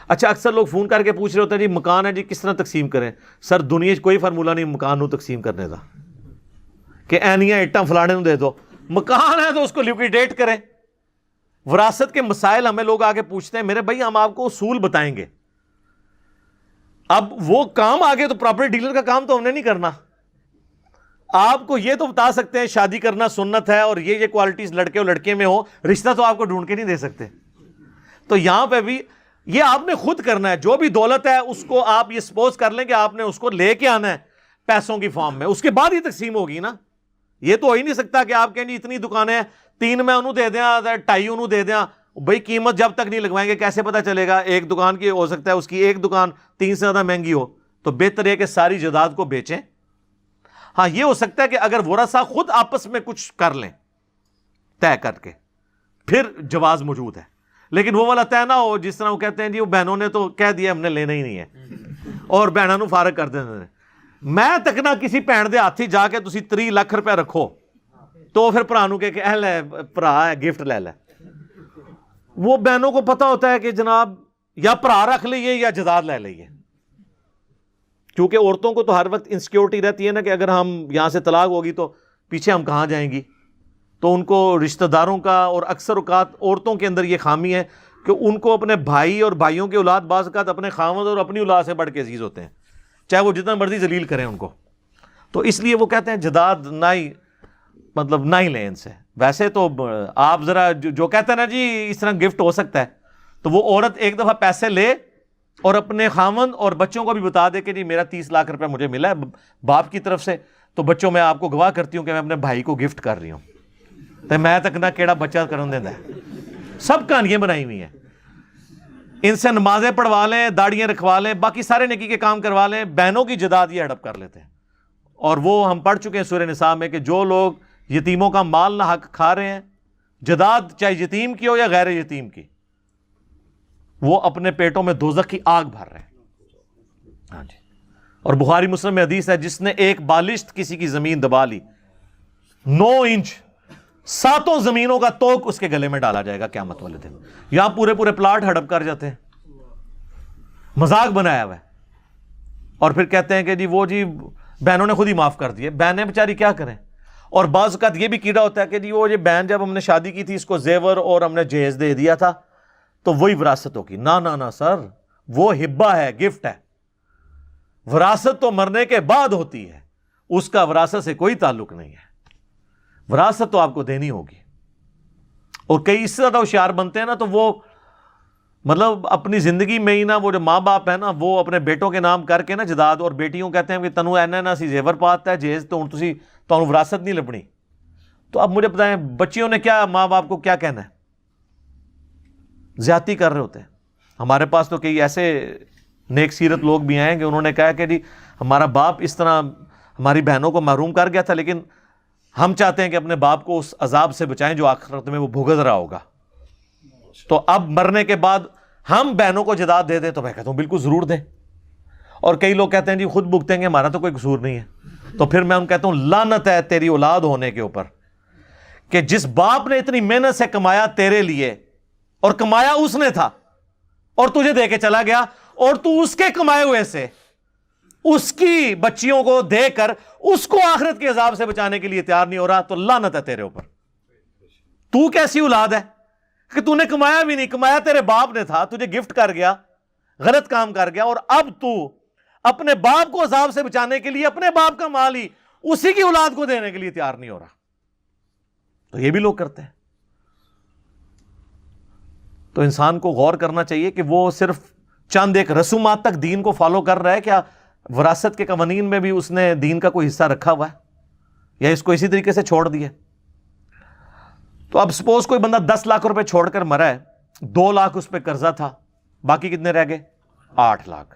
اچھا، اکثر لوگ فون کر کے پوچھ رہے ہوتے ہیں جی مکان ہے جی کس طرح تقسیم کریں؟ سر دنیا کوئی فارمولہ نہیں مکان نو تقسیم کرنے دا کہ اینیاں اٹاں فلانے نو دے دو، مکان ہے تو اس کو لیکویڈیٹ کریں۔ وراثت کے مسائل ہمیں لوگ آگے پوچھتے ہیں، میرے بھائی ہم آپ کو اصول بتائیں گے، اب وہ کام آگے تو پراپرٹی ڈیلر کا کام تو ہم نے نہیں کرنا۔ آپ کو یہ تو بتا سکتے ہیں شادی کرنا سنت ہے اور یہ کوالٹیز لڑکے اور لڑکے میں ہو، رشتہ تو آپ کو ڈھونڈ کے نہیں دے سکتے۔ تو یہاں پہ بھی یہ آپ نے خود کرنا ہے، جو بھی دولت ہے اس کو آپ یہ سپوز کر لیں کہ آپ نے اس کو لے کے آنا ہے پیسوں کی فارم میں، اس کے بعد ہی تقسیم ہوگی نا۔ یہ تو ہو ہی نہیں سکتا کہ آپ کہیں جی اتنی دکانیں ہیں، 3 میں انہوں دے دیں، 2.5 انہوں دے دیں، بھائی قیمت جب تک نہیں لگوائیں گے کیسے پتہ چلے گا؟ ایک دکان کی ہو سکتا ہے اس کی ایک دکان 3 سے زیادہ مہنگی ہو، تو بہتر ہے کہ ساری جائیداد کو بیچیں۔ ہاں یہ ہو سکتا ہے کہ اگر ورثہ خود آپس میں کچھ کر لیں طے کر کے، پھر جواز موجود ہے، لیکن وہ والا طے نہ ہو جس طرح وہ کہتے ہیں جی وہ بہنوں نے تو کہہ دیا ہم نے لینا ہی نہیں ہے اور بہنوں نو فارغ کر دیں۔ میں تک نہ کسی بھن دے ہاتھی جا کے تسی 3 لاکھ روپے رکھو تو پھر بھرا نو کہ اے لے بھرا ہے گفٹ لے لے۔ وہ بہنوں کو پتہ ہوتا ہے کہ جناب یا بھرا رکھ لئیے یا جائیداد لے لئیے، کیونکہ عورتوں کو تو ہر وقت انسیکیورٹی رہتی ہے نا کہ اگر ہم یہاں سے طلاق ہوگی تو پیچھے ہم کہاں جائیں گی۔ تو ان کو رشتہ داروں کا، اور اکثر اوقات عورتوں کے اندر یہ خامی ہے کہ ان کو اپنے بھائی اور بھائیوں کی اولاد بعض اوقات اپنے خاوند اور اپنی اولاد سے بڑھ کے عزیز ہوتے ہیں، چاہے وہ جتنا مرضی ذلیل کریں ان کو۔ تو اس لیے وہ کہتے ہیں جائیداد نہ ہی مطلب نہ ہی لیں ان سے۔ ویسے تو آپ ذرا جو کہتے ہیں نا جی اس طرح گفٹ ہو سکتا ہے، تو وہ عورت ایک دفعہ پیسے لے اور اپنے خاوند اور بچوں کو بھی بتا دے کہ جی میرا 30 لاکھ روپے مجھے ملا ہے باپ کی طرف سے، تو بچوں میں آپ کو گواہ کرتی ہوں کہ میں اپنے بھائی کو گفٹ کر رہی ہوں، تو میں تک نہ کیڑا بچہ کرن دینا ہے۔ سب کہانیاں بنائی ہوئی ہیں، ان سے نمازیں پڑھوا لیں، داڑیاں رکھوا لیں، باقی سارے نیکی کے کام کروا لیں، بہنوں کی جائیداد یہ ہڑپ کر لیتے ہیں۔ اور وہ ہم پڑھ چکے ہیں سورہ نساء میں کہ جو لوگ یتیموں کا مال نہ حق کھا رہے ہیں، جائیداد چاہے یتیم کی ہو یا غیر یتیم کی، وہ اپنے پیٹوں میں دوزخ کی آگ بھر رہے ہیں۔ ہاں جی، اور بخاری مسلم میں حدیث ہے جس نے ایک بالشت کسی کی زمین دبا لی 9 انچ، 7 زمینوں کا توق اس کے گلے میں ڈالا جائے گا قیامت والے دن۔ یہاں پورے پورے پلاٹ ہڑپ کر جاتے ہیں، مذاق بنایا ہوا ہے، اور پھر کہتے ہیں کہ جی وہ جی بہنوں نے خود ہی معاف کر دیے۔ بہنیں بیچاری کیا کریں؟ اور بعض اوقات یہ بھی کیڑا ہوتا ہے کہ جی وہ یہ بہن جب ہم نے شادی کی تھی اس کو زیور اور ہم نے جہیز دے دیا تھا تو وہی وراثت ہوگی۔ نہ سر، وہ ہبہ ہے، گفٹ ہے۔ وراثت تو مرنے کے بعد ہوتی ہے، اس کا وراثت سے کوئی تعلق نہیں ہے، وراثت تو آپ کو دینی ہوگی۔ اور کئی اس سے زیادہ ہوشیار بنتے ہیں نا تو وہ مطلب اپنی زندگی میں ہی نا وہ جو ماں باپ ہے نا وہ اپنے بیٹوں کے نام کر کے نا جائیداد، اور بیٹیوں کہتے ہیں کہ تنو اینا نا سی زیور پاتا ہے جہیز تو تسی تو وراثت نہیں لبنی۔ تو اب مجھے بتائیں بچیوں نے کیا ماں باپ کو کیا کہنا ہے؟ زیادتی کر رہے ہوتے ہیں۔ ہمارے پاس تو کئی ایسے نیک سیرت لوگ بھی آئے کہ انہوں نے کہا کہ جی ہمارا باپ اس طرح ہماری بہنوں کو محروم کر گیا تھا، لیکن ہم چاہتے ہیں کہ اپنے باپ کو اس عذاب سے بچائیں جو آخرت میں وہ بھگت رہا ہوگا، تو اب مرنے کے بعد ہم بہنوں کو جائیداد دے دیں۔ تو میں کہتا ہوں بالکل ضرور دیں۔ اور کئی لوگ کہتے ہیں جی خود بھگتیں گے، ہمارا تو کوئی قصور نہیں ہے۔ تو پھر میں ان کہتا ہوں لعنت ہے تیری اولاد ہونے کے اوپر کہ جس باپ نے اتنی محنت سے کمایا تیرے لیے، اور کمایا اس نے تھا اور تجھے دے کے چلا گیا، اور تو اس کے کمائے ہوئے سے اس کی بچیوں کو دے کر اس کو آخرت کے عذاب سے بچانے کے لیے تیار نہیں ہو رہا، تو لعنت ہے تیرے اوپر۔ تو کیسی اولاد ہے کہ تو نے کمایا بھی نہیں، کمایا تیرے باپ نے تھا، تجھے گفٹ کر گیا، غلط کام کر گیا، اور اب تو اپنے باپ کو عذاب سے بچانے کے لیے اپنے باپ کا مال ہی اسی کی اولاد کو دینے کے لیے تیار نہیں ہو رہا۔ تو یہ بھی لوگ کرتے ہیں۔ تو انسان کو غور کرنا چاہیے کہ وہ صرف چند ایک رسومات تک دین کو فالو کر رہا ہے، کیا وراثت کے قوانین میں بھی اس نے دین کا کوئی حصہ رکھا ہوا ہے، یا اس کو اسی طریقے سے چھوڑ دیا؟ تو اب سپوز کوئی بندہ 10 لاکھ روپے چھوڑ کر مرا ہے، 2 لاکھ اس پہ قرضہ تھا، باقی کتنے رہ گئے؟ 8 لاکھ۔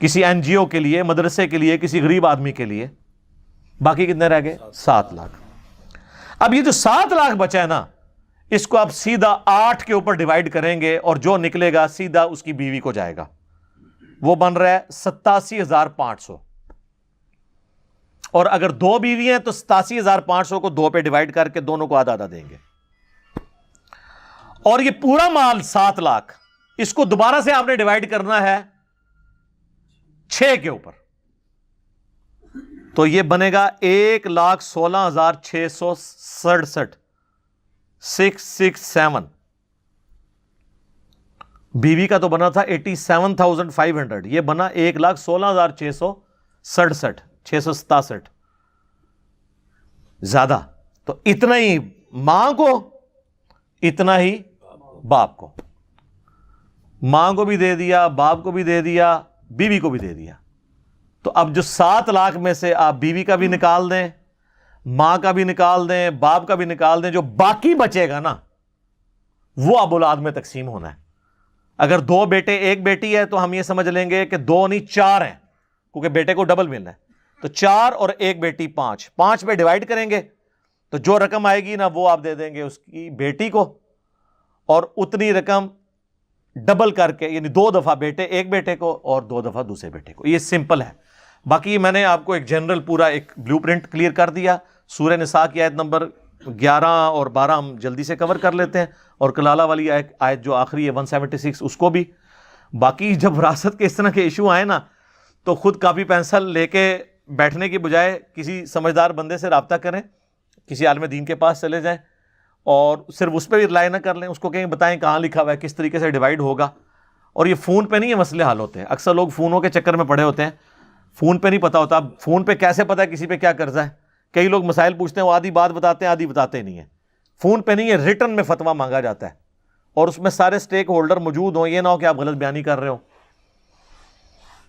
کسی این جی او کے لیے, مدرسے کے لیے, کسی غریب آدمی کے لیے. باقی کتنے رہ گئے؟ 7 لاکھ. اب یہ جو 7 لاکھ بچا ہے نا, اس کو آپ سیدھا 8 کے اوپر ڈیوائیڈ کریں گے اور جو نکلے گا سیدھا اس کی بیوی کو جائے گا. وہ بن رہا ہے 87,500. اور اگر 2 بیوی ہیں تو 87,500 کو 2 پہ ڈیوائیڈ کر کے دونوں کو آدھا آدھا دیں گے. اور یہ پورا مال 7 لاکھ, اس کو دوبارہ سے آپ نے ڈیوائیڈ کرنا ہے 6 کے اوپر, تو یہ بنے گا 1,16,667. 667. بیوی کا تو بنا تھا 87,500, یہ بنا 1,16,667. 667 زیادہ. تو اتنا ہی ماں کو, اتنا ہی باپ کو. ماں کو بھی دے دیا, باپ کو بھی دے دیا, بیوی کو بھی دے دیا. تو اب جو 7 لاکھ میں سے آپ بیوی کا بھی نکال دیں, ماں کا بھی نکال دیں, باپ کا بھی نکال دیں, جو باقی بچے گا نا وہ اب اولاد میں تقسیم ہونا ہے. اگر 2 بیٹے 1 بیٹی ہے تو ہم یہ سمجھ لیں گے کہ 2 نہیں 4 ہیں, کیونکہ بیٹے کو ڈبل ملنا ہے. تو 4 اور 1 بیٹی 5. 5 پہ ڈیوائیڈ کریں گے تو جو رقم آئے گی نا وہ آپ دے دیں گے اس کی بیٹی کو, اور اتنی رقم ڈبل کر کے, یعنی 2 دفعہ بیٹے, 1 بیٹے کو اور 2 دفعہ دوسرے بیٹے کو. یہ سمپل ہے. باقی میں نے آپ کو ایک جنرل پورا ایک بلیو پرنٹ کلیئر کر دیا. سورہ نساء کی آیت نمبر 11 اور 12 ہم جلدی سے کور کر لیتے ہیں, اور کلالہ والی آیت جو آخری ہے 176 اس کو بھی. باقی جب وراثت کے اس طرح کے ایشو آئے نا تو خود کاپی پینسل لے کے بیٹھنے کی بجائے کسی سمجھدار بندے سے رابطہ کریں, کسی عالم دین کے پاس چلے جائیں, اور صرف اس پہ بھی رلائی نہ کر لیں, اس کو کہیں بتائیں کہاں لکھا ہوا ہے, کس طریقے سے ڈیوائیڈ ہوگا. اور یہ فون پہ نہیں یہ مسئلے حل ہوتے ہیں. اکثر لوگ فونوں کے چکر میں پڑے ہوتے ہیں, فون پہ نہیں پتا ہوتا. اب فون پہ کیسے پتا ہے کسی پہ کیا قرضہ ہے؟ کئی لوگ مسائل پوچھتے ہیں, وہ آدھی بات بتاتے ہیں, آدھی بتاتے نہیں ہیں. فون پہ نہیں ہے, ریٹن میں فتویٰ مانگا جاتا ہے, اور اس میں سارے سٹیک ہولڈر موجود ہوں. یہ نہ ہو کہ آپ غلط بیانی کر رہے ہو.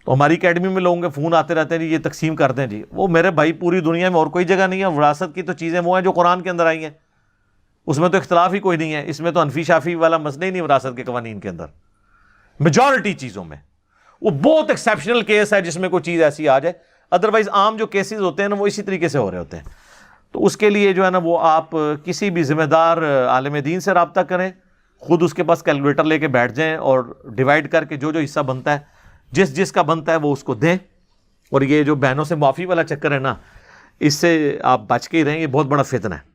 تو ہماری اکیڈمی میں لوگوں کے فون آتے رہتے ہیں, جی یہ تقسیم کر دیں. جی وہ میرے بھائی پوری دنیا میں اور کوئی جگہ نہیں ہے. وراثت کی تو چیزیں وہ ہیں جو قرآن کے اندر آئی ہیں, اس میں تو اختلاف ہی کوئی نہیں ہے. اس میں تو حنفی شافی والا مسئلہ ہی نہیں وراثت کے قوانین کے اندر. میجورٹی چیزوں میں وہ بہت ایکسیپشنل کیس ہے جس میں کوئی چیز ایسی آ جائے, ادروائز عام جو کیسز ہوتے ہیں نا وہ اسی طریقے سے ہو رہے ہوتے ہیں. تو اس کے لیے جو ہے نا وہ آپ کسی بھی ذمہ دار عالم دین سے رابطہ کریں, خود اس کے پاس کیلکولیٹر لے کے بیٹھ جائیں اور ڈیوائڈ کر کے جو جو حصہ بنتا ہے, جس کا بنتا ہے وہ اس کو دیں. اور یہ جو بہنوں سے معافی والا چکر ہے نا, اس سے آپ بچ کے ہی رہیں, یہ بہت بڑا فتنہ ہے.